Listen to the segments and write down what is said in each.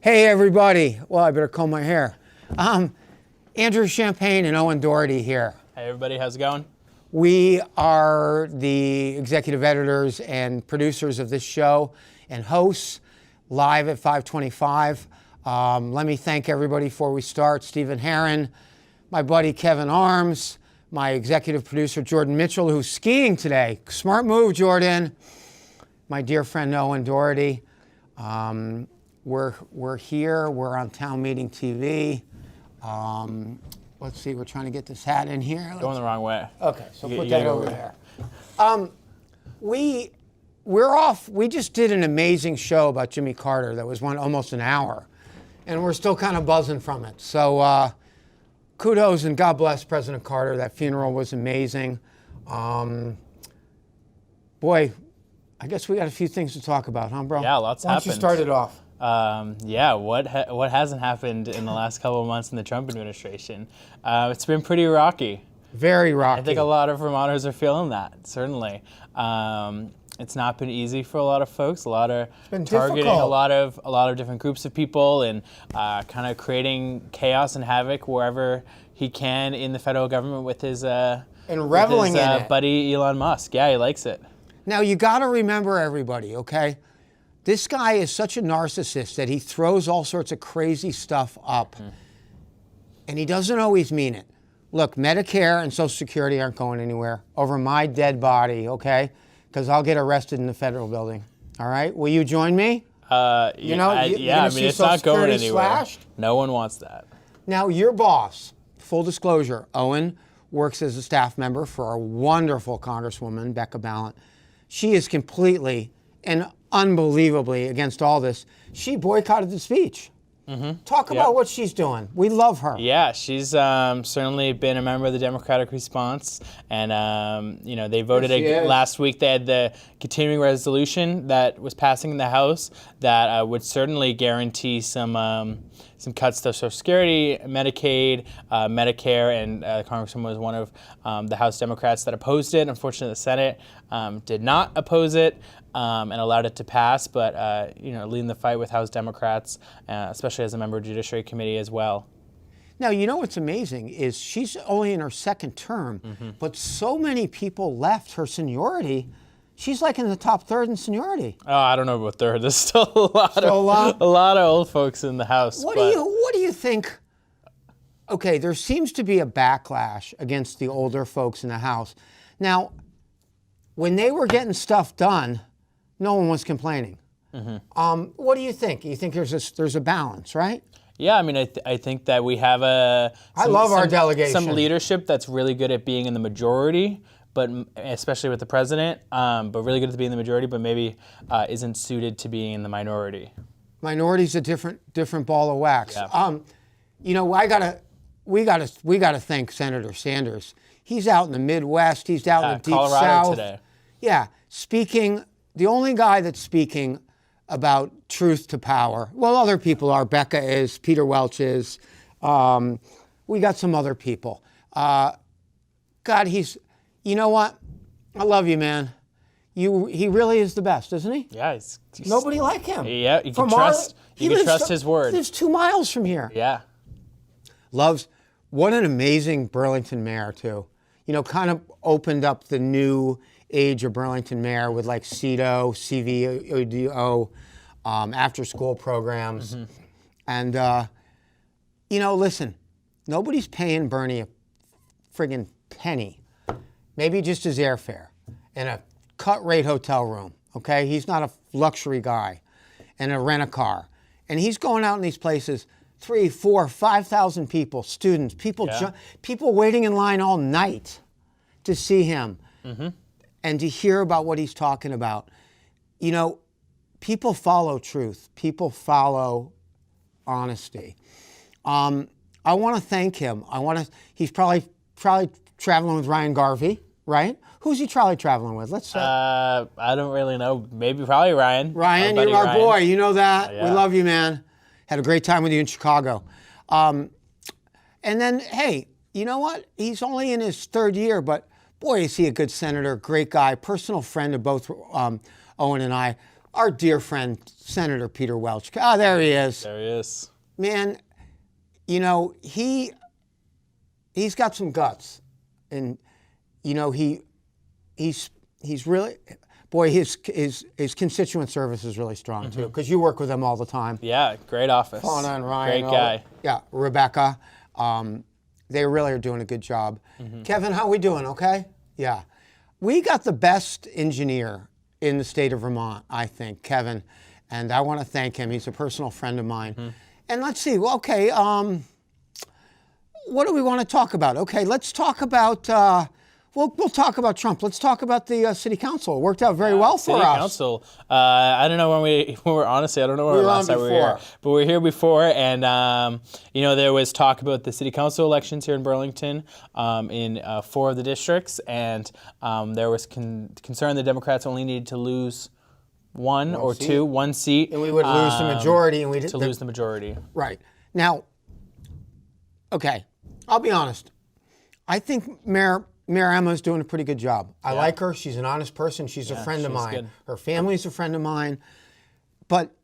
Hey everybody, well I better comb my hair. Andrew Champagne and Owen Doherty here. Hey everybody, how's it going? We are the executive editors and producers of this show and hosts live at 525. Let me thank everybody before we start. Stephen Herron, my buddy Kevin Arms, my executive producer Jordan Mitchell, who's skiing today. Smart move, Jordan. My dear friend Owen Doherty. We're here, we're on Town Meeting TV. Let's see, we're trying to get this hat in here. Going the wrong way. Okay, so put that over there. We're off. We just did an amazing show about Jimmy Carter that was almost an hour, and we're still kind of buzzing from it. So kudos and God bless President Carter. That funeral was amazing. Boy, I guess we got a few things to talk about, huh, bro? Yeah, lots happened. Why don't you start it off? What hasn't happened in the last couple of months in the Trump administration? It's been pretty rocky. Very rocky. I think a lot of Vermonters are feeling that, certainly. It's not been easy for a lot of folks. Targeting difficult. a lot of different groups of people and kind of creating chaos and havoc wherever he can in the federal government with his and reveling in it. Buddy Elon Musk. Yeah, he likes it. Now you got to remember, everybody, okay? This guy is such a narcissist that he throws all sorts of crazy stuff up, and he doesn't always mean it. Look, Medicare and Social Security aren't going anywhere over my dead body, okay? Because I'll get arrested in the federal building. All right? Will you join me? It's not going anywhere. Slashed? No one wants that. Now, your boss, full disclosure, Owen works as a staff member for our wonderful Congresswoman, Becca Balint. She is completely and unbelievably against all this. She boycotted the speech. Talk about what she's doing. We love her. Yeah, she's certainly been a member of the Democratic response, and they voted last week. They had the continuing resolution that was passing in the House that would certainly guarantee some cuts to Social Security, Medicaid, Medicare, and Congresswoman was one of the House Democrats that opposed it. Unfortunately, the Senate did not oppose it. And allowed it to pass, but leading the fight with House Democrats, especially as a member of the Judiciary Committee as well. Now, you know what's amazing is she's only in her second term, but so many people left her seniority. She's like in the top third in seniority. Oh, I don't know about third. There's still a lot of old folks in the House. What do you think? Okay, there seems to be a backlash against the older folks in the House. Now, when they were getting stuff done, no one was complaining. What do you think? You think there's a balance, right? Yeah, I mean, I think that we have I love our delegation. Some leadership that's really good at being in the majority, but especially with the president, but really good at being in the majority, but maybe isn't suited to being in the minority. Minority's a different ball of wax. Yeah. We gotta thank Senator Sanders. He's out in the Midwest. He's out in the deep Colorado South today. Yeah, speaking. The only guy that's speaking about truth to power, well, other people are. Becca is, Peter Welch is. We got some other people. God, you know what? I love you, man. He really is the best, isn't he? Yeah. He's nobody like him. Yeah, you can trust his word. He lives 2 miles from here. Yeah. What an amazing Burlington mayor, too. Kind of opened up the new age of Burlington mayor with like CEDO, CVODO, after school programs. And, listen, nobody's paying Bernie a friggin' penny, maybe just his airfare in a cut rate hotel room, okay? He's not a luxury guy and a rent-a-car. And he's going out in these places, 3,000, 4,000, 5,000 people, students, people waiting in line all night to see him. And to hear about what he's talking about. People follow truth. People follow honesty. I want to thank him. He's probably traveling with Ryan Garvey, right? Who's he probably traveling with? I don't really know. Probably Ryan. Ryan, you're our boy. You know that. Yeah. We love you, man. Had a great time with you in Chicago. And then, hey, you know what? He's only in his third year, but boy, is he a good senator, great guy, personal friend of both Owen and I. our dear friend, Senator Peter Welch. Oh, there he is. There he is. Man, you know, he's got some guts. And, you know, he's really, boy, his constituent service is really strong, too, because you work with him all the time. Yeah, great office. Fauna and Ryan. Great guy. Yeah, Rebecca. They really are doing a good job. Kevin, how we doing, okay? Yeah. We got the best engineer in the state of Vermont, I think, Kevin. And I want to thank him. He's a personal friend of mine. And let's see, well, okay, what do we want to talk about? Okay, let's talk about, we'll talk about Trump. Let's talk about the city council. It worked out very well for us. City council. I don't know when we were, honestly, I don't know when the last time we were here. But we were here before, and, you know, there was talk about the city council elections here in Burlington in 4 of the districts, and there was concern the Democrats only needed to lose one seat. And we would lose the majority. And lose the majority. Right. Now, okay, I'll be honest. I think Mayor Emma's doing a pretty good job. I like her. She's an honest person. She's a friend of mine. Good. Her family's a friend of mine. But,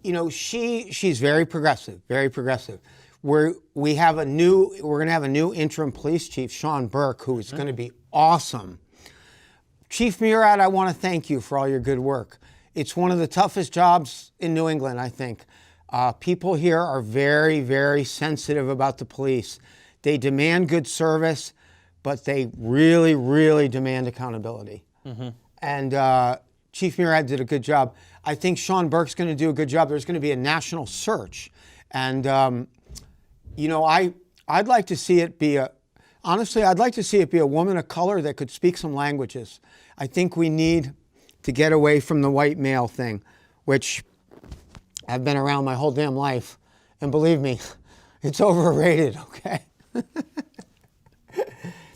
you know, she's very progressive, very progressive. We're going to have a new interim police chief, Sean Burke, who is going to be awesome. Chief Murad, I want to thank you for all your good work. It's one of the toughest jobs in New England, I think. People here are very, very sensitive about the police. They demand good service, but they really, really demand accountability. And Chief Murad did a good job. I think Sean Burke's going to do a good job. There's going to be a national search. And, you know, I'd like to see it be honestly, I'd like to see it be a woman of color that could speak some languages. I think we need to get away from the white male thing, which I've been around my whole damn life. And believe me, it's overrated, okay?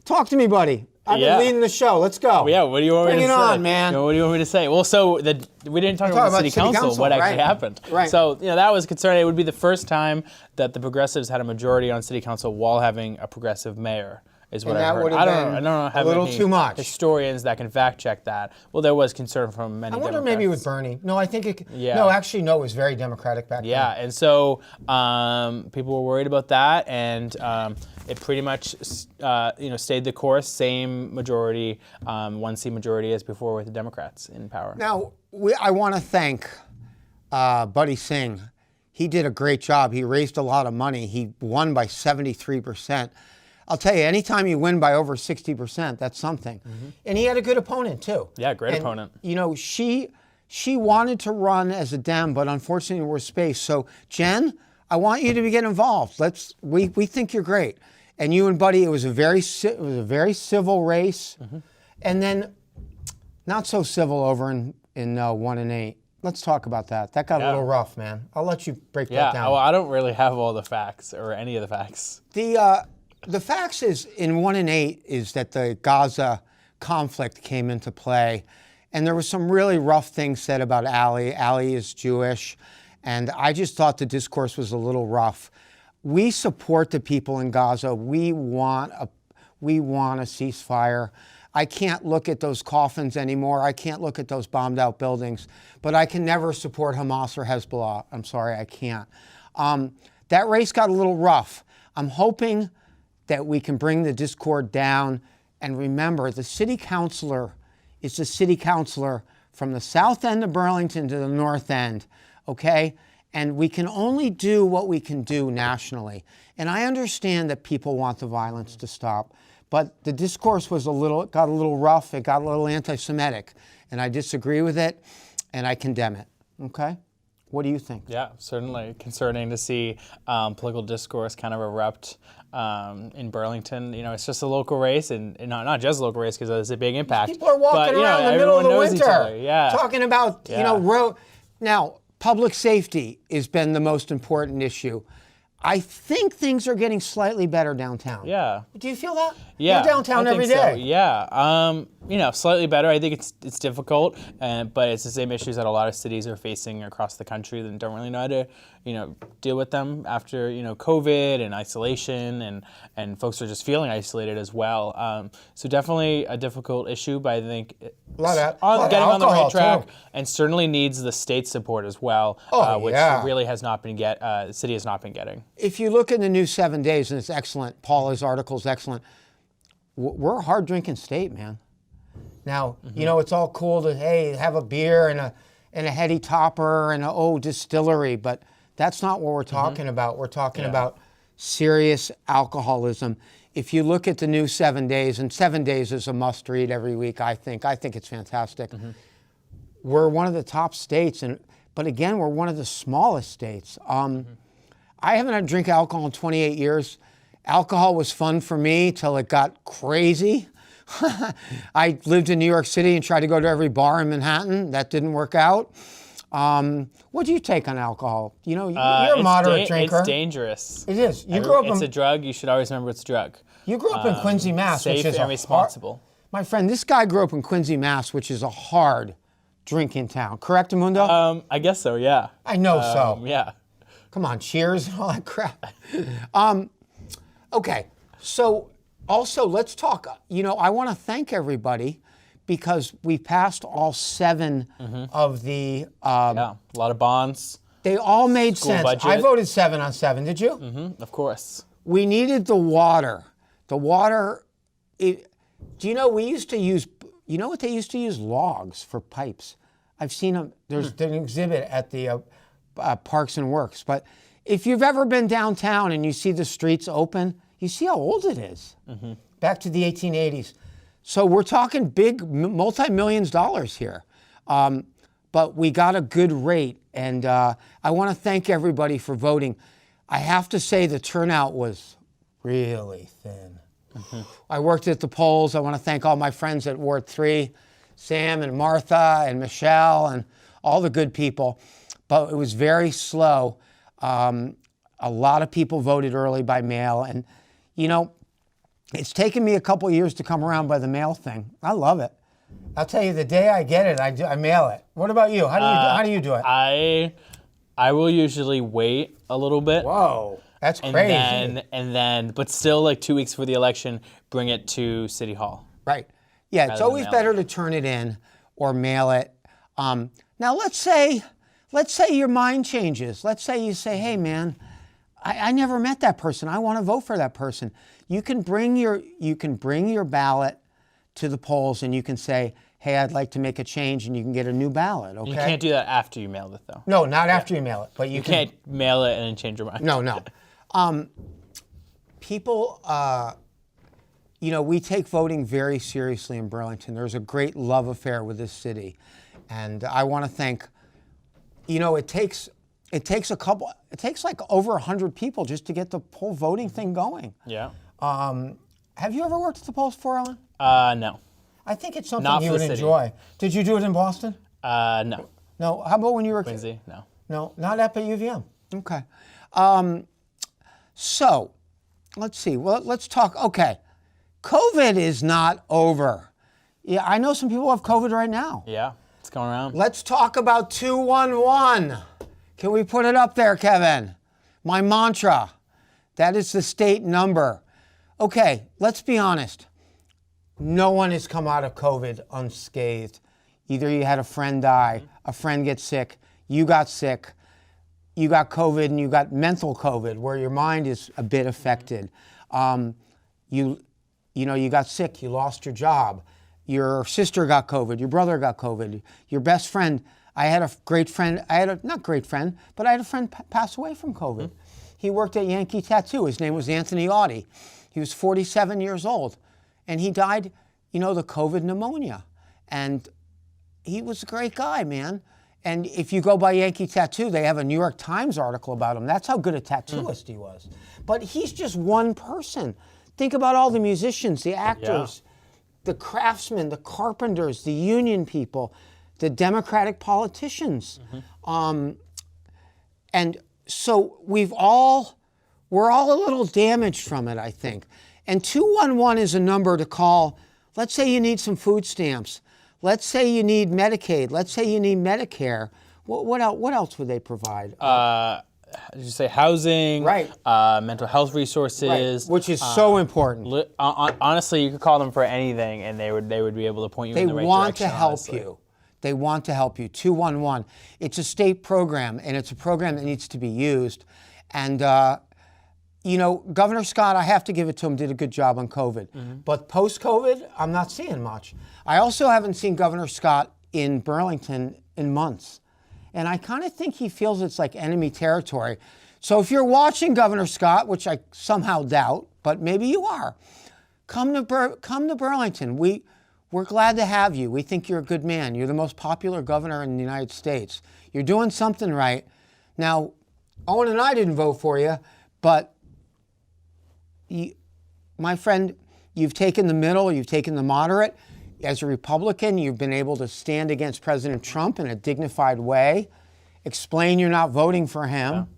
Talk to me, buddy. I've been leading the show. Let's go. Yeah, what do you want me to say? Bring it on, man. You know, what do you want me to say? Well, so we didn't talk about the city council, what actually happened. Right. So, you know, that was concerning. It would be the first time that the progressives had a majority on city council while having a progressive mayor. Is what I heard. I don't know. Have a little any too much. Historians that can fact check that. Well, there was concern from many. I wonder Democrats. maybe with Bernie. No, I think it. Yeah. No, actually, no. It was very Democratic back then. Yeah, and so people were worried about that, and it pretty much stayed the course. Same majority, 1-seat majority as before with the Democrats in power. Now, I want to thank Buddy Singh. He did a great job. He raised a lot of money. He won by 73%. I'll tell you, anytime you win by over 60%, that's something. And he had a good opponent, too. Yeah, great opponent. You know, she wanted to run as a Dem, but unfortunately there was space. So, Jen, I want you to get involved. We think you're great. And you and Buddy, it was a very civil race. And then not so civil over in 1 and 8. Let's talk about that. That got a little rough, man. I'll let you break that down. Well, I don't really have all the facts or any of the facts. The facts is in 1 and 8 is that the Gaza conflict came into play, and there was some really rough things said about Ali. Ali is Jewish, and I just thought the discourse was a little rough. We support the people in Gaza. We want a ceasefire. I can't look at those coffins anymore. I can't look at those bombed out buildings, but I can never support Hamas or Hezbollah. I'm sorry, I can't. That race got a little rough. I'm hoping that we can bring the discord down. And remember, the city councilor is the city councilor from the south end of Burlington to the north end, okay? And we can only do what we can do nationally. And I understand that people want the violence to stop, but the discourse was got a little rough, it got a little anti-Semitic, and I disagree with it, and I condemn it, okay? What do you think? Yeah, certainly concerning to see political discourse kind of erupt in Burlington. You know, it's just a local race, and not just a local race because it's a big impact. People are walking around in the middle of the winter, talking about Now, public safety has been the most important issue. I think things are getting slightly better downtown. Yeah. Do you feel that? Yeah, You're downtown I think every day. So. Yeah, slightly better. I think it's difficult, but it's the same issues that a lot of cities are facing across the country that don't really know how to, deal with them after COVID and isolation, and folks are just feeling isolated as well. So definitely a difficult issue, but I think getting on the right track, too. and certainly needs the state's support as well, which really has not been the city has not been getting. If you look in the new 7 days, and it's excellent, Paula's article is excellent. We're a hard drinking state, man. Now, it's all cool to, hey, have a beer and a heady topper and a distillery, but that's not what we're talking about. We're talking about serious alcoholism. If you look at the new 7 days, and 7 days is a must read every week, I think it's fantastic. We're one of the top states, but again, we're one of the smallest states. I haven't had to drink alcohol in 28 years. Alcohol was fun for me till it got crazy. I lived in New York City and tried to go to every bar in Manhattan. That didn't work out. What do you take on alcohol? You're a moderate drinker. It's dangerous. It is. It's a drug. You should always remember it's a drug. You grew up in Quincy, Mass, safe which is and responsible. My friend, this guy grew up in Quincy, Mass, which is a hard drinking town. Correct, Amundo? I guess so. Yeah. I know so. Yeah. Come on, Cheers and all that crap. Okay, so also let's talk, I want to thank everybody because we passed all 7 of the... a lot of bonds. They all made sense. Budget. I voted 7 on 7, did you? Of course. We needed the water. The water, we used to use, what they used to use? Logs for pipes. I've seen them, there's an exhibit at the Parks and Works, but if you've ever been downtown and you see the streets open, you see how old it is. Back to the 1880s. So we're talking big multi-millions dollars here. But we got a good rate. And I want to thank everybody for voting. I have to say the turnout was really thin. I worked at the polls. I want to thank all my friends at Ward 3, Sam and Martha and Michelle and all the good people. But it was very slow. A lot of people voted early by mail. And, it's taken me a couple of years to come around by the mail thing. I love it. I'll tell you, the day I get it, I mail it. What about you? How do you do it? I will usually wait a little bit. Whoa, that's crazy. And then, but still, like 2 weeks for the election, bring it to City Hall. Right. Yeah, it's always better to turn it in or mail it. Now, let's say your mind changes. Let's say you say, hey, man, I never met that person. I want to vote for that person. You can bring your ballot to the polls and you can say, hey, I'd like to make a change, and you can get a new ballot, okay? You can't do that after you mail it, though. No, not after you mail it, but you can't mail it and then change your mind. No. People, we take voting very seriously in Burlington. There's a great love affair with this city. And I want to thank, it takes like over 100 people just to get the whole voting thing going. Yeah. Have you ever worked at the polls before, Ellen? No. I think it's something you would enjoy. Did you do it in Boston? No. No. How about when you were Quincy? No. No, not up at UVM. Okay. So, let's see. Well, let's talk. Okay. COVID is not over. Yeah, I know some people have COVID right now. Yeah, it's going around. Let's talk about 211. Can we put it up there, Kevin? My mantra. That is the state number. Okay, let's be honest. No one has come out of COVID unscathed. Either you had a friend die, a friend get sick, you got sick, you got COVID, and you got mental COVID, where your mind is a bit affected. You got sick, you lost your job. Your sister got COVID, your brother got COVID, your best friend. I had a friend pass away from COVID. He worked at Yankee Tattoo. His name was Anthony Audie. He was 47 years old, and he died, the COVID pneumonia. And he was a great guy, man. And if you go by Yankee Tattoo, they have a New York Times article about him. That's how good a tattooist he was. But he's just one person. Think about all the musicians, the actors, the craftsmen, the carpenters, the union people, the Democratic politicians. And so we're all a little damaged from it, I think. And 211 is a number to call. Let's say you need some food stamps. Let's say you need Medicaid. Let's say you need Medicare. What else would they provide? Did you say housing? Right. Mental health resources. Right. Which is so important. Honestly, you could call them for anything, and they would be able to point you in the right direction. They want to help you. They want to help you. 211. It's a state program, and it's a program that needs to be used. And you know, Governor Scott, I have to give it to him, did a good job on COVID. But post-COVID, I'm not seeing much. I also haven't seen Governor Scott in Burlington in months. And I kind of think he feels it's like enemy territory. So if you're watching Governor Scott, which I somehow doubt, but maybe you are, come to Burlington. We're glad to have you. We think you're a good man. You're the most popular governor in the United States. You're doing something right. Now, Owen and I didn't vote for you, but my friend, you've taken the middle, you've taken the moderate. As a Republican, you've been able to stand against President Trump in a dignified way, explain you're not voting for him,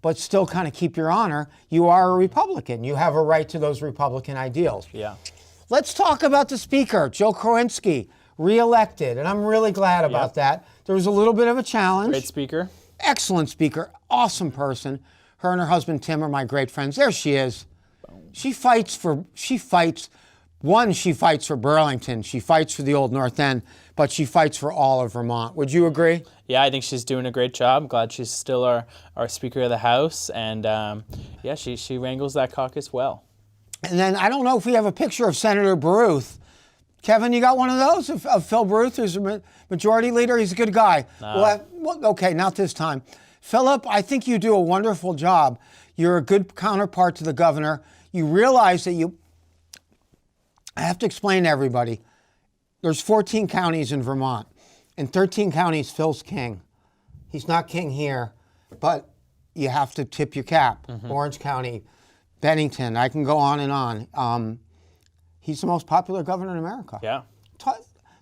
but still kind of keep your honor. You are a Republican. You have a right to those Republican ideals. Yeah. Let's talk about the Speaker, Joe Kroinski, reelected, and I'm really glad about that. There was a little bit of a challenge. Great speaker. Excellent speaker, awesome person. Her and her husband Tim are my great friends. There she is. She fights for Burlington. She fights for the Old North End, but she fights for all of Vermont. Would you agree? Yeah, I think she's doing a great job. I'm glad she's still our Speaker of the House. And yeah, she wrangles that caucus well. And then I don't know if we have a picture of Senator Baruth. Kevin, you got one of those of Phil Baruth, who's a majority leader? He's a good guy. Okay, not this time. Philip, I think you do a wonderful job. You're a good counterpart to the governor. You realize that I have to explain to everybody, there's 14 counties in Vermont. In 13 counties, Phil's king. He's not king here, but you have to tip your cap. Orange County, Bennington, I can go on and on. He's the most popular governor in America. Yeah.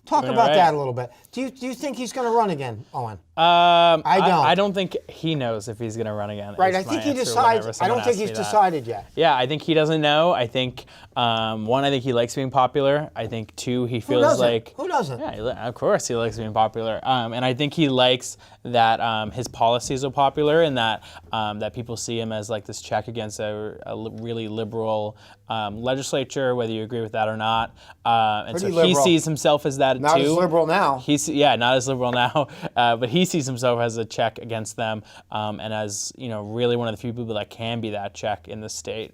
Talk about that a little bit. Do you think he's going to run again, Owen? I don't. I don't think he knows if he's going to run again. Right. I think he decides. I don't think he's decided yet. Yeah, I think he doesn't know. I think one, I think he likes being popular. I think two, he feels like who doesn't? Yeah, of course he likes being popular. And I think he likes that his policies are popular and that that people see him as like this check against a really liberal legislature, whether you agree with that or not. And so he sees himself as that not too. Not as liberal now. Not as liberal now, but he sees himself as a check against them, and as really one of the few people that can be that check in the state.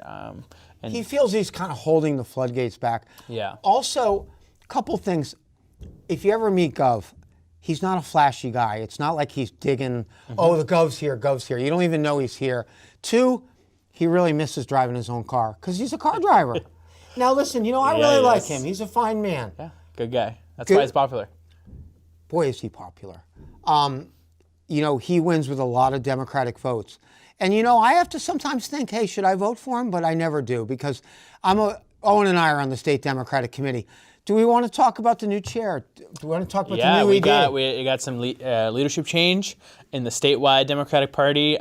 And he feels he's kind of holding the floodgates back. Yeah. Also, a couple things. If you ever meet Gov, he's not a flashy guy. It's not like he's digging, oh, the Gov's here, Gov's here. You don't even know he's here. Two, he really misses driving his own car because he's a car driver. Now, listen, I really like him. He's a fine man. Yeah, good guy. That's why he's popular. Boy, is he popular. He wins with a lot of Democratic votes. And, I have to sometimes think, hey, should I vote for him? But I never do because Owen and I are on the State Democratic Committee. Do we want to talk about the new chair? Do we want to talk about the new ED? We got some leadership change in the statewide Democratic Party.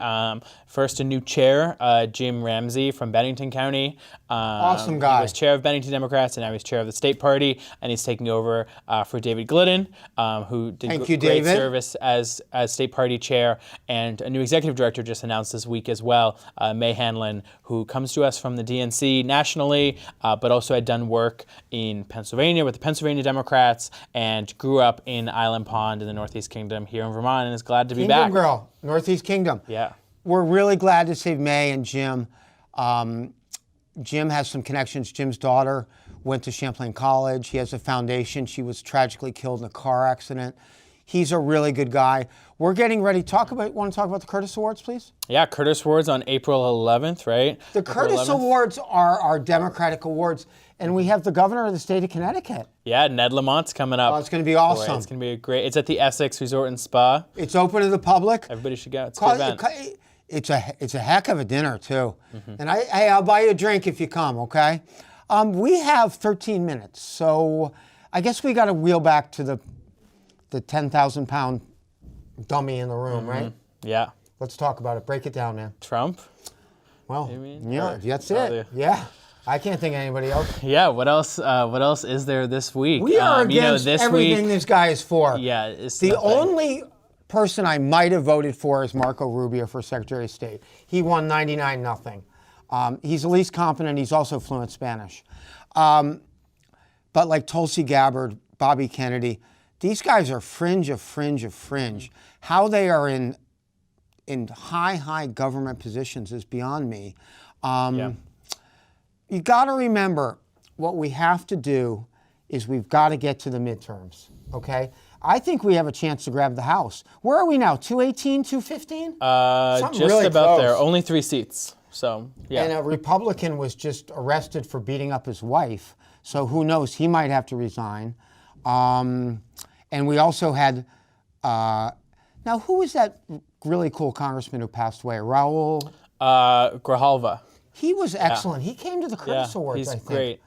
First, a new chair, Jim Ramsey from Bennington County. Awesome guy. He was chair of Bennington Democrats, and now he's chair of the state party, and he's taking over for David Glidden, who did great service as state party chair. And a new executive director just announced this week as well, May Hanlon, who comes to us from the DNC nationally, but also had done work in Pennsylvania with the Pennsylvania Democrats and grew up in Island Pond in the Northeast Kingdom here in Vermont, and is glad to be back. Kingdom girl, Northeast Kingdom. Yeah. We're really glad to see May and Jim. Jim has some connections. Jim's daughter went to Champlain College. He has a foundation. She was tragically killed in a car accident. He's a really good guy. We're getting ready. Want to talk about the Curtis Awards, please? Yeah, Curtis Awards on April 11th, right? The Curtis Awards are our Democratic awards, and we have the governor of the state of Connecticut. Yeah, Ned Lamont's coming up. Oh, it's going to be awesome. It's going to be great. It's at the Essex Resort and Spa. It's open to the public. Everybody should go. It's a good event. It's a heck of a dinner, too. And I'll buy you a drink if you come, okay? We have 13 minutes, so I guess we got to wheel back to the 10,000-pound dummy in the room, right? Yeah. Let's talk about it. Break it down, man. Trump? Well, You mean? yeah, that's it. Yeah. I can't think of anybody else. Yeah. What else? What else is there this week? We are against this everything week, this guy is for. Yeah. It's The nothing. only person I might have voted for is Marco Rubio for Secretary of State. He won 99-0. He's the least competent. He's also fluent Spanish. But like Tulsi Gabbard, Bobby Kennedy, these guys are fringe of fringe of fringe. How they are in high government positions is beyond me. You got to remember, what we have to do is we've got to get to the midterms, okay? I think we have a chance to grab the House. Where are we now, 218, 215? Just really about close. There. Only 3 seats. So, yeah. And a Republican was just arrested for beating up his wife. So who knows, he might have to resign. And we also had, now who was that really cool congressman who passed away? Raul? Grijalva. He was excellent. He came to the Curtis Awards, he's I think. great.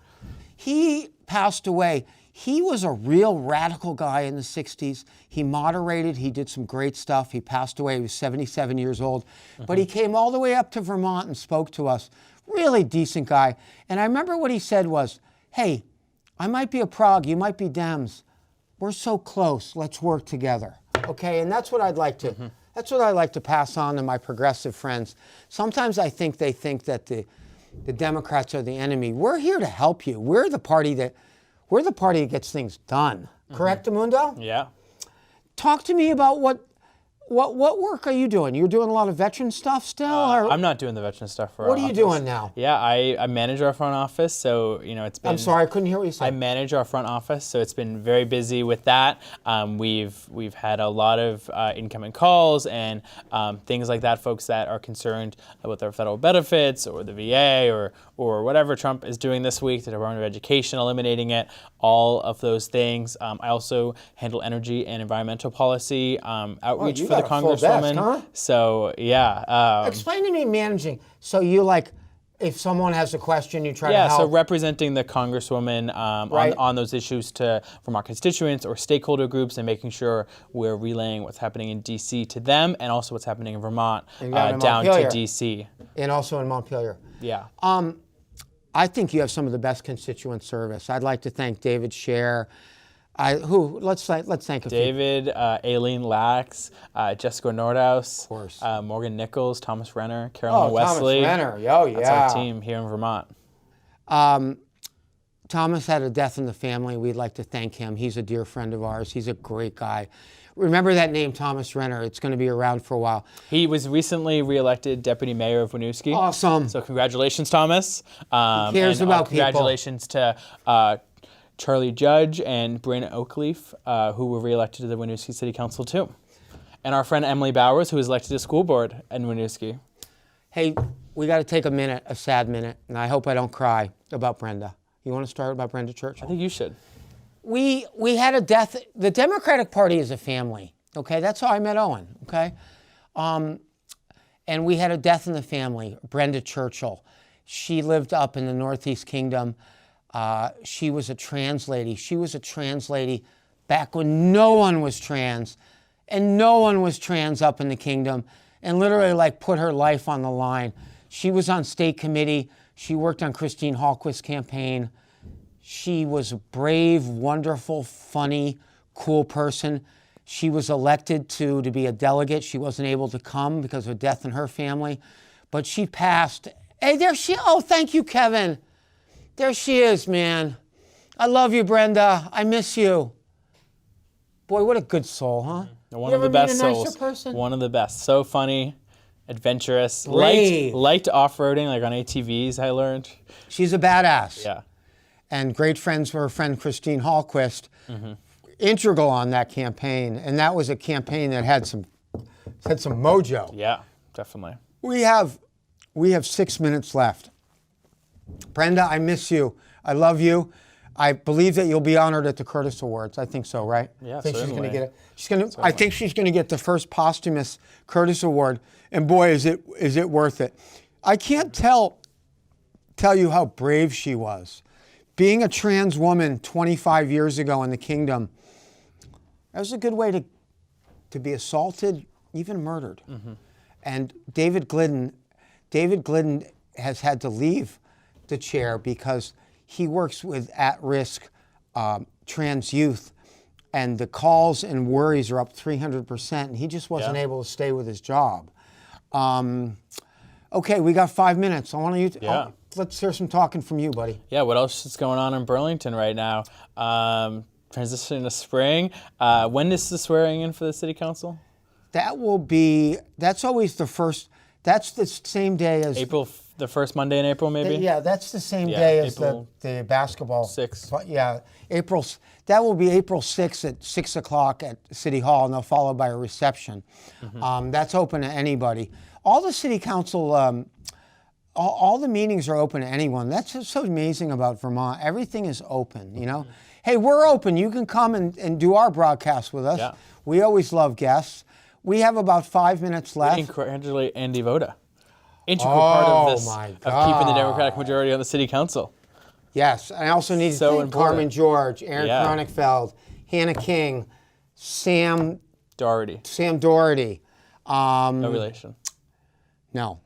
He passed away. He was a real radical guy in the 60s. He moderated. He did some great stuff. He passed away. He was 77 years old. But he came all the way up to Vermont and spoke to us. Really decent guy. And I remember what he said was, hey, I might be a Prague. You might be Dems. We're so close. Let's work together. Okay? And that's what I'd like to... That's what I like to pass on to my progressive friends. Sometimes I think they think that the Democrats are the enemy. We're here to help you. We're the party that gets things done. Correct, Amundo? Yeah. Talk to me about what work are you doing? You're doing a lot of veteran stuff still? Or I'm not doing the veteran stuff for what our are you office. doing now? Yeah, I manage our front office, so it's been. I'm sorry, I couldn't hear what you said. I manage our front office, so it's been very busy with that. We've had a lot of incoming calls and things like that. Folks that are concerned about their federal benefits or the VA or whatever Trump is doing this week, the Department of Education eliminating it, all of those things. I also handle energy and environmental policy outreach for the Congresswoman. Huh? So yeah. Explain to me managing. So you if someone has a question, you try to Yeah, help. so representing the Congresswoman Right. on those issues from our constituents or stakeholder groups and making sure we're relaying what's happening in D.C. to them and also what's happening in Vermont down to Montpelier. D.C. And also in Montpelier. Yeah. I think you have some of the best constituent service. I'd like to thank David Scher. Let's thank a few. David, Aileen Lax, Jessica Nordhaus, Of course. Morgan Nichols, Thomas Renner, Carolyn Wesley. Thomas Renner. Oh, yeah. That's our team here in Vermont. Thomas had a death in the family. We'd like to thank him. He's a dear friend of ours. He's a great guy. Remember that name, Thomas Renner. It's going to be around for a while. He was recently reelected deputy mayor of Winooski. Awesome. So congratulations, Thomas. cares and about people. Congratulations to Charlie Judge and Brandon Oakleaf, who were reelected to the Winooski City Council too. And our friend Emily Bowers, who was elected to school board in Winooski. Hey, we got to take a sad minute, and I hope I don't cry about Brenda. You want to start about Brenda Churchill? I think you should. We had a death. The Democratic Party is a family, okay? That's how I met Owen, okay? And we had a death in the family, Brenda Churchill. She lived up in the Northeast Kingdom. She was a trans lady. She was a trans lady back when no one was trans, and no one was trans up in the kingdom, and literally put her life on the line. She was on state committee. She worked on Christine Hallquist's campaign. She was a brave, wonderful, funny, cool person. She was elected to be a delegate. She wasn't able to come because of a death in her family, but she passed. Hey, there she, oh, thank you, Kevin. There she is, man. I love you, Brenda. I miss you. Boy, what a good soul, huh? One of the best souls. Person? One of the best. So funny, adventurous. Brave. Liked off-roading, on ATVs, I learned. She's a badass. Yeah. And great friends with her friend Christine Hallquist. Integral on that campaign. And that was a campaign that had some mojo. Yeah, definitely. We have 6 minutes left. Brenda, I miss you. I love you. I believe that you'll be honored at the Curtis Awards. I think so, right? Yeah, I think she's going to certainly. get it. I think she's going to get the first posthumous Curtis Award. And boy, is it worth it. I can't tell you how brave she was. Being a trans woman 25 years ago in the kingdom, that was a good way to be assaulted, even murdered. And David Glidden has had to leave the chair because he works with at-risk trans youth, and the calls and worries are up 300%, and he just wasn't able to stay with his job. Okay, we got 5 minutes. I want you to, let's hear some talking from you, buddy. Yeah, what else is going on in Burlington right now? Transition to spring. When is the swearing in for the city council? That's always the first, that's the same day as... The first Monday in April, maybe? Yeah, that's the same day as the basketball. 6th. Yeah, that will be April 6th at 6 o'clock at City Hall, and they'll follow by a reception. That's open to anybody. All the city council, all the meetings are open to anyone. That's what's so amazing about Vermont. Everything is open, you know? Hey, we're open. You can come and do our broadcast with us. Yeah. We always love guests. We have about 5 minutes left. We congratulate Andy Voda. Integral part of this, of keeping the Democratic majority on the city council. Yes, I also need to thank Carmen George, Aaron Kronigfeld, Hannah King, Sam Doherty. No relation. No.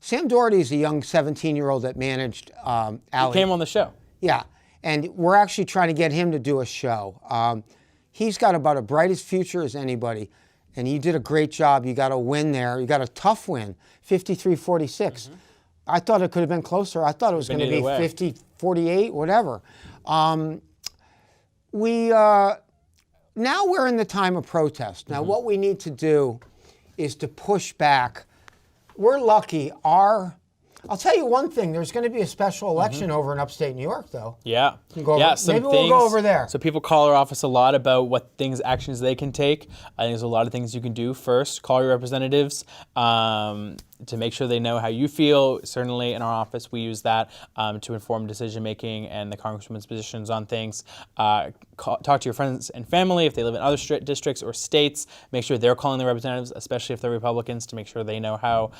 Sam Doherty is a young 17-year-old that managed Alley. He came on the show. Yeah, and we're actually trying to get him to do a show. He's got about as bright as future as anybody, and he did a great job. You got a win there. You got a tough win, 53-46. I thought it could have been closer. I thought it was going to be 50-48, whatever. Now we're in the time of protest. Now what we need to do is to push back. We're lucky. I'll tell you one thing. There's going to be a special election over in upstate New York, though. Yeah. Maybe we'll go over there. So people call our office a lot about what actions they can take. I think there's a lot of things you can do. First, call your representatives to make sure they know how you feel. Certainly in our office, we use that to inform decision-making and the Congresswoman's positions on things. Talk to your friends and family if they live in other districts or states. Make sure they're calling their representatives, especially if they're Republicans, to make sure they know how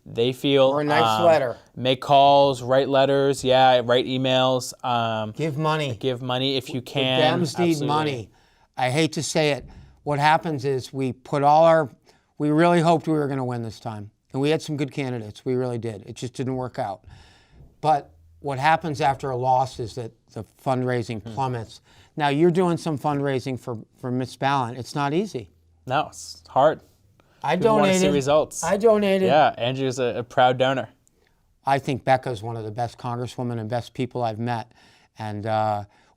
they feel. Or a nice letter. Make calls, write letters, write emails. Give money. Give money if you can. The Dems need money. I hate to say it. What happens is we really hoped we were going to win this time. And we had some good candidates. We really did. It just didn't work out. But what happens after a loss is that the fundraising plummets. Now, you're doing some fundraising for Miss Ballin. It's not easy. No, it's hard. I donated. Want to see results. I donated. Yeah, Andrew's a proud donor. I think Becca's one of the best congresswomen and best people I've met. And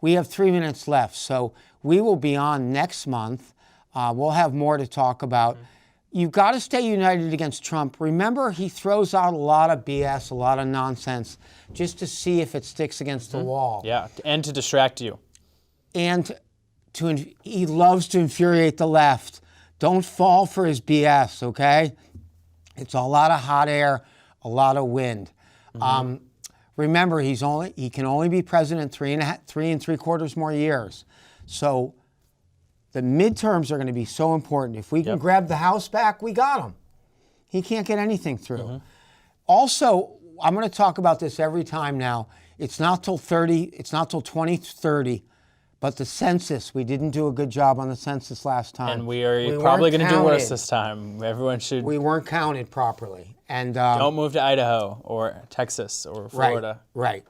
we have 3 minutes left. So we will be on next month. We'll have more to talk about. You've got to stay united against Trump. Remember, he throws out a lot of BS, a lot of nonsense, just to see if it sticks against the wall. Yeah, and to distract you. And he loves to infuriate the left. Don't fall for his BS, okay? It's a lot of hot air, a lot of wind. Remember, he can only be president 3 3/4 more years. So the midterms are going to be so important. If we can grab the House back, we got him. He can't get anything through. Also, I'm going to talk about this every time now. It's not till 2030, but the census, we didn't do a good job on the census last time. And we are probably going to do worse this time. Everyone should. We weren't counted properly. And don't move to Idaho or Texas or Florida. Right.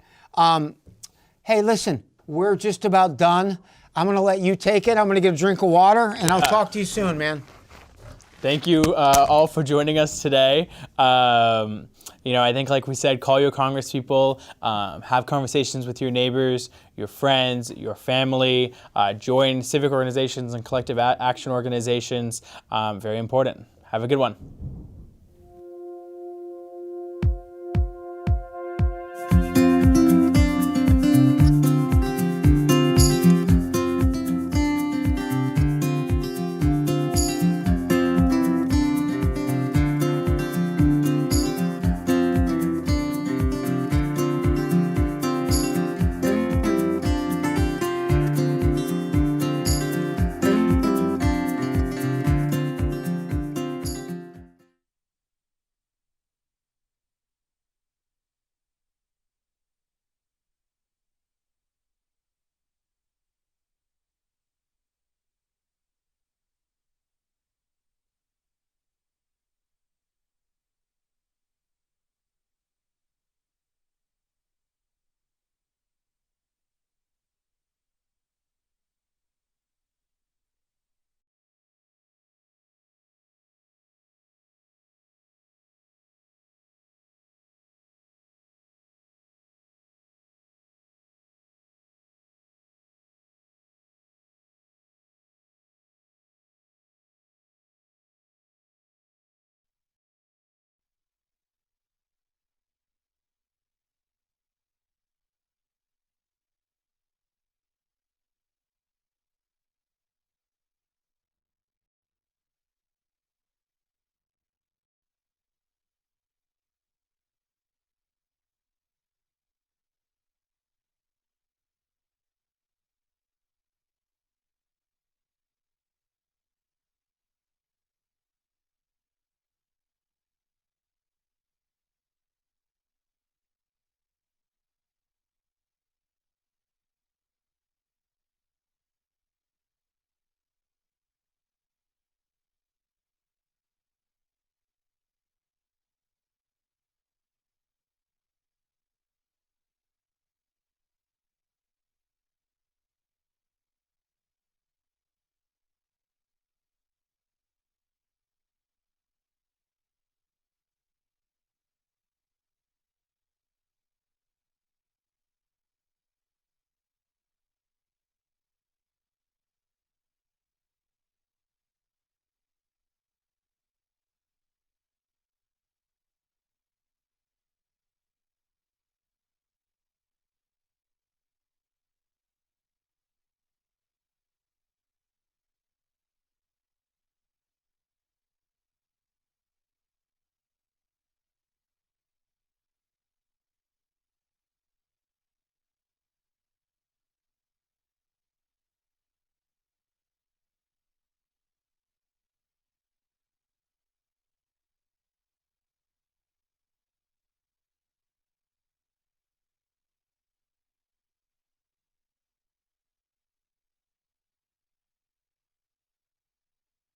Hey, listen, we're just about done. I'm going to let you take it. I'm going to get a drink of water, and I'll talk to you soon, man. Thank you all for joining us today. I think, like we said, call your congresspeople, have conversations with your neighbors, your friends, your family, join civic organizations and collective action organizations. Very important. Have a good one.